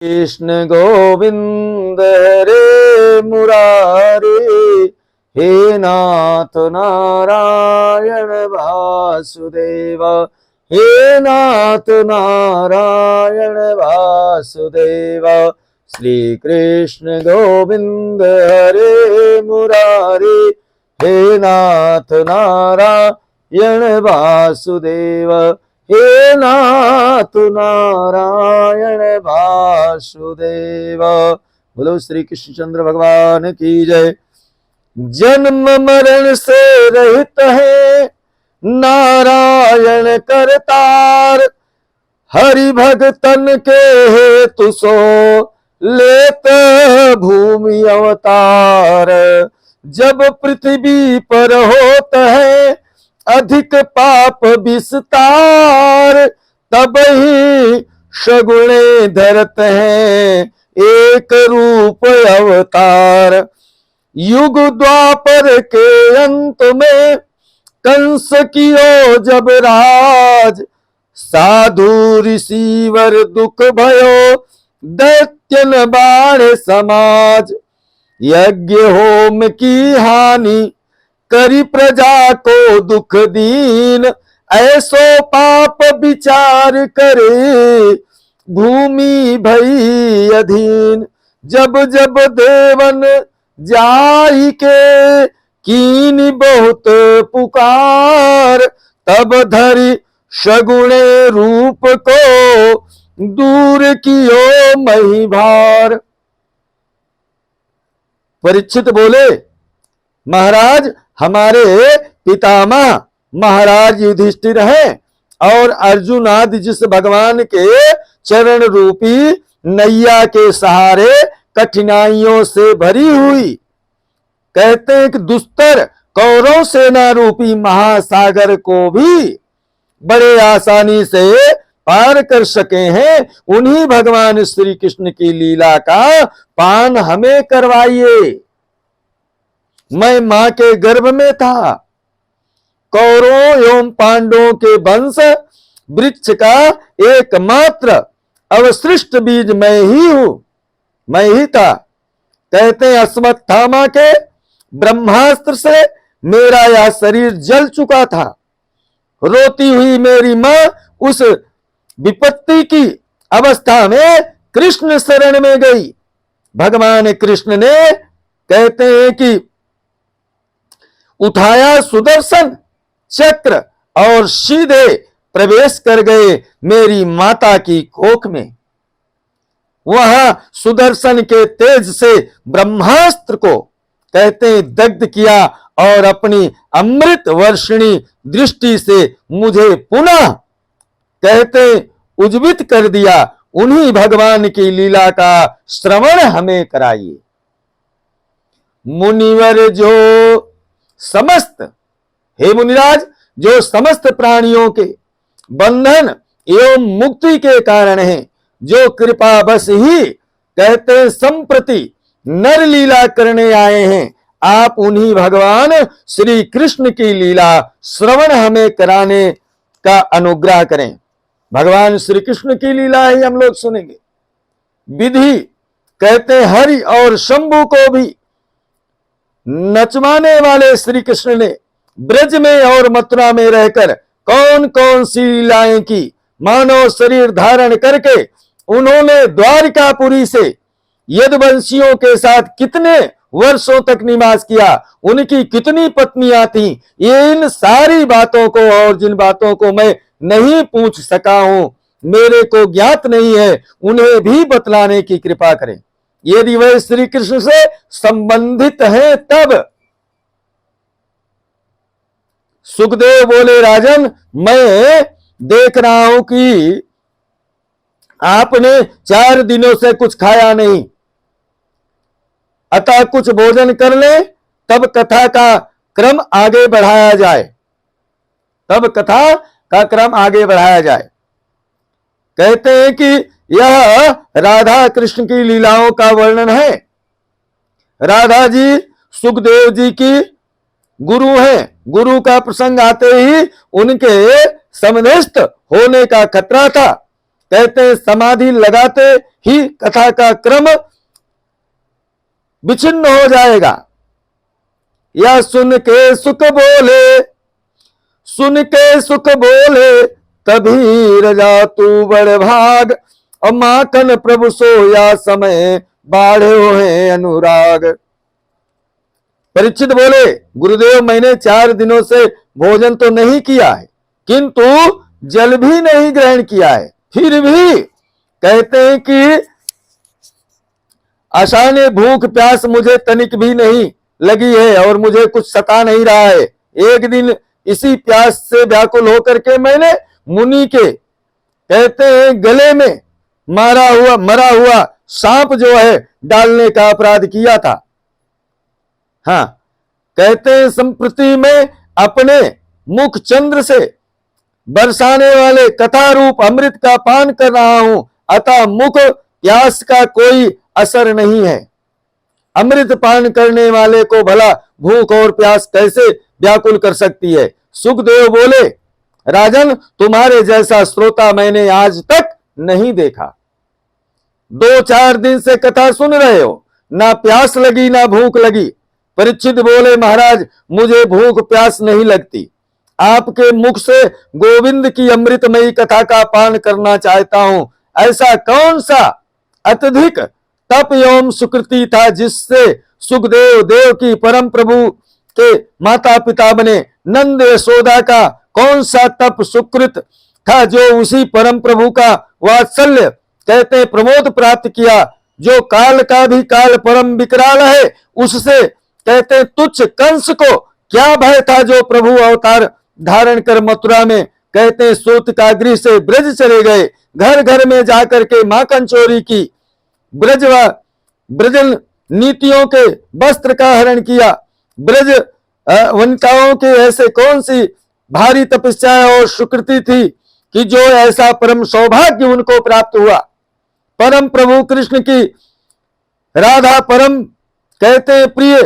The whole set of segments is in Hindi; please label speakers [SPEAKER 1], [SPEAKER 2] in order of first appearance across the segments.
[SPEAKER 1] कृष्ण गोविंद हरे मुरारे, हे नाथ नारायण वासुदेव, हे नाथ नारायण वासुदेव। श्री कृष्ण गोविंद हरे मुरारे, हे नाथ नारायण वासुदेव, हे नाथ नारायण वासुदेव। बोलो श्री कृष्णचंद्र भगवान की जय। जन्म मरण से रहित है नारायण करतार, हरि भगतन के हेतु सो लेत भूमि अवतार। जब पृथ्वी पर होता है अधिक पाप विस्तार, तब ही शगुने धरत हैं एक रूप अवतार। युग द्वापर के अंत में कंस कियो जब राज, साधु ऋषिवर दुख भयो दैत्यन बाढ़ समाज। यज्ञ होम की हानि करी प्रजा को दुख दीन, ऐसो पाप विचार करे भूमि भई अधीन। जब जब देवन जाहि के कीन बहुत पुकार, तब धरि शगुने रूप को दूर कियो मही भार। परीक्षित बोले, महाराज हमारे पितामह महाराज युधिष्ठिर हैं और अर्जुन आदि जिस भगवान के चरण रूपी नैया के सहारे कठिनाइयों से भरी हुई, कहते हैं कि दुस्तर कौरव सेना रूपी महासागर को भी बड़े आसानी से पार कर सके हैं, उन्हीं भगवान श्री कृष्ण की लीला का पान हमें करवाइए। मैं मां के गर्भ में था, कौरवों एवं पांडवों के वंश वृक्ष का एकमात्र अवशिष्ट बीज मैं ही हूं, मैं ही था। कहते हैं अश्वत्थामा के ब्रह्मास्त्र से मेरा यह शरीर जल चुका था। रोती हुई मेरी मां उस विपत्ति की अवस्था में कृष्ण शरण में गई। भगवान कृष्ण ने कहते हैं कि उठाया सुदर्शन चक्र और सीधे प्रवेश कर गए मेरी माता की कोख में। वहां सुदर्शन के तेज से ब्रह्मास्त्र को कहते हैं दग्ध किया और अपनी अमृत वर्षिणी दृष्टि से मुझे पुनः कहते उज्जीवित कर दिया। उन्हीं भगवान की लीला का श्रवण हमें कराइए। मुनिवर जो समस्त, हे मुनिराज, जो समस्त प्राणियों के बंधन एवं मुक्ति के कारण हैं, जो कृपा बस ही कहते संप्रति नर लीला करने आए हैं, आप उन्हीं भगवान श्री कृष्ण की लीला श्रवण हमें कराने का अनुग्रह करें। भगवान श्री कृष्ण की लीला ही हम लोग सुनेंगे। विधि कहते हरि और शंभु को भी नचवाने वाले श्री कृष्ण ने ब्रज में और मथुरा में रहकर कौन कौन सी लीलाएं की। मानव शरीर धारण करके उन्होंने द्वारिकापुरी से यदुवंशियों के साथ कितने वर्षों तक निवास किया, उनकी कितनी पत्नियां थीं, इन सारी बातों को और जिन बातों को मैं नहीं पूछ सका हूं, मेरे को ज्ञात नहीं है, उन्हें भी बतलाने की कृपा करें। यदि वह श्री कृष्ण से संबंधित है तब। सुखदेव बोले, राजन मैं देख रहा हूं कि आपने 4 दिनों से कुछ खाया नहीं, अतः कुछ भोजन कर ले, तब कथा का क्रम आगे बढ़ाया जाए, तब कथा का क्रम आगे बढ़ाया जाए। कहते हैं कि यह राधा कृष्ण की लीलाओं का वर्णन है। राधा जी सुखदेव जी की गुरु हैं। गुरु का प्रसंग आते ही उनके समनिष्ठ होने का खतरा था, कहते हैं समाधि लगाते ही कथा का क्रम विच्छिन्न हो जाएगा। या सुन के सुख बोले, सुन के सुख बोले तभी रजा तू बड़ भाग, और माखन प्रभु सोया समय बाढ़े हैं अनुराग। परीक्षित बोले, गुरुदेव मैंने 4 दिनों से भोजन तो नहीं किया है, किंतु जल भी नहीं ग्रहण किया है, फिर भी कहते हैं कि आशाने भूख प्यास मुझे तनिक भी नहीं लगी है और मुझे कुछ सता नहीं रहा है। एक दिन इसी प्यास से व्याकुल होकर के मैंने मुनि के कहते हैं गले में मरा हुआ सांप जो है डालने का अपराध किया था। हाँ, कहते हैं संप्रति में अपने मुख चंद्र से बरसाने वाले कथा रूप अमृत का पान कर रहा हूं, अतः मुख प्यास का कोई असर नहीं है। अमृत पान करने वाले को भला भूख और प्यास कैसे व्याकुल कर सकती है। सुखदेव बोले, राजन तुम्हारे जैसा श्रोता मैंने आज तक नहीं देखा। 2-4 दिन से कथा सुन रहे हो, ना प्यास लगी ना भूख लगी। परीक्षित बोले, महाराज मुझे भूख प्यास नहीं लगती, आपके मुख से गोविंद की अमृतमयी कथा का पान करना चाहता हूं। ऐसा कौन सा अत्यधिक तप एवं सुकृति था जिससे सुखदेव देव की परम प्रभु के माता पिता बने। नंद यशोदा का कौन सा तप सुकृत था जो उसी परम प्रभु का वात्सल्य कहते प्रमोद प्राप्त किया। जो काल का भी काल परम विकराल है, उससे कहते तुच्छ कंस को क्या भय था जो प्रभु अवतार धारण कर मथुरा में कहते सूत का गृह से ब्रज चले गए। घर घर में जाकर के माखन चोरी की, ब्रजन नीतियों के वस्त्र का हरण किया। ब्रज वनिताओं के ऐसे कौन सी भारी तपस्या और सुकृति थी कि जो ऐसा परम सौभाग्य उनको प्राप्त हुआ। परम प्रभु कृष्ण की राधा परम कहते प्रिय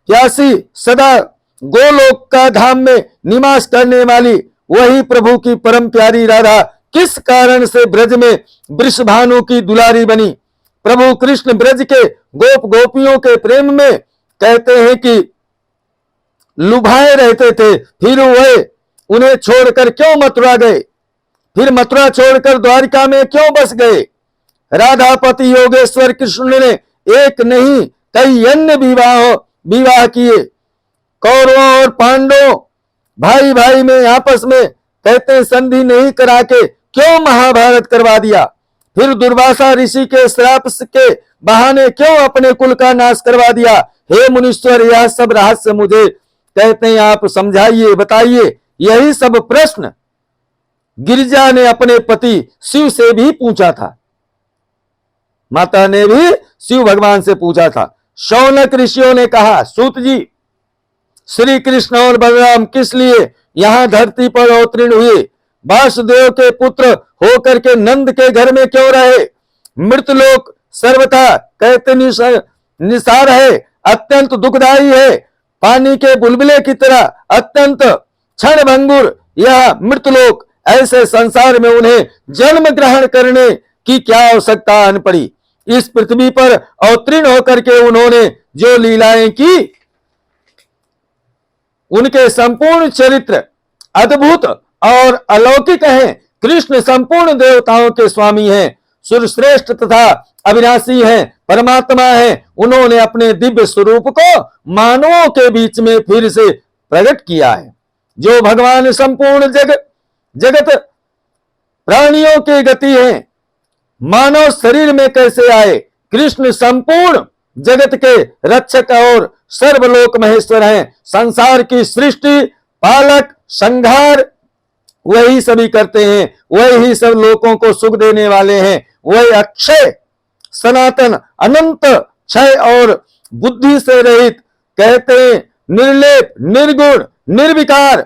[SPEAKER 1] प्यासी सदा गोलोक का धाम में निवास करने वाली वही प्रभु की परम प्यारी राधा किस कारण से ब्रज में वृषभानु की दुलारी बनी। प्रभु कृष्ण ब्रज के गोप गोपियों के प्रेम में कहते हैं कि लुभाए रहते थे, फिर वह उन्हें छोड़कर क्यों मथुरा गए, फिर मथुरा छोड़कर द्वारिका में क्यों बस गए। राधापति योगेश्वर कृष्ण ने एक नहीं कई अन्य विवाह किए। कौरवों और पांडवों भाई भाई में आपस में कहते संधि नहीं करा के क्यों महाभारत करवा दिया। फिर दुर्वासा ऋषि के श्राप के बहाने क्यों अपने कुल का नाश करवा दिया। हे मुनीश्वर, यह सब रहस्य मुझे कहते हैं आप समझाइए, बताइए। यही सब प्रश्न गिरिजा ने अपने पति शिव से भी पूछा था, माता ने भी शिव भगवान से पूछा था। शौनक ऋषियों ने कहा, सूत जी श्री कृष्ण और बलराम किस लिए यहां धरती पर अवतीर्ण हुए। वासुदेव के पुत्र होकर के नंद के घर में क्यों रहे। मृतलोक सर्वथा कहते निसार है, अत्यंत दुखदायी है, पानी के बुलबुले की तरह अत्यंत क्षण भंगुर यह मृतलोक। ऐसे संसार में उन्हें जन्म ग्रहण करने की क्या आवश्यकता आन पड़ी। इस पृथ्वी पर अवतीर्ण होकर के उन्होंने जो लीलाएं की, उनके संपूर्ण चरित्र अद्भुत और अलौकिक हैं। कृष्ण संपूर्ण देवताओं के स्वामी हैं, सुरश्रेष्ठ तथा अविनाशी हैं, परमात्मा हैं। उन्होंने अपने दिव्य स्वरूप को मानवों के बीच में फिर से प्रकट किया है। जो भगवान संपूर्ण जगत प्राणियों की गति है, मानव शरीर में कैसे आए। कृष्ण संपूर्ण जगत के रक्षक और सर्वलोक महेश्वर हैं। संसार की सृष्टि पालक संहार वही सभी करते हैं, वही सब लोगों को सुख देने वाले हैं। वही अक्षय सनातन अनंत क्षय और बुद्धि से रहित कहते हैं निर्लेप निर्गुण निर्विकार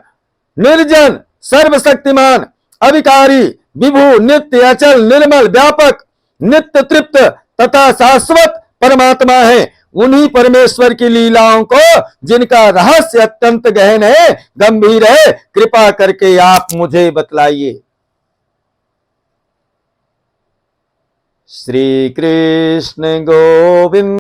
[SPEAKER 1] निर्जन सर्वशक्तिमान अविकारी विभु नित्य अचल निर्मल व्यापक नित्य तृप्त तथा शाश्वत परमात्मा है। उन्हीं परमेश्वर की लीलाओं को जिनका रहस्य अत्यंत गहन है, गंभीर है, कृपा करके आप मुझे बतलाइए। श्री कृष्ण गोविंद।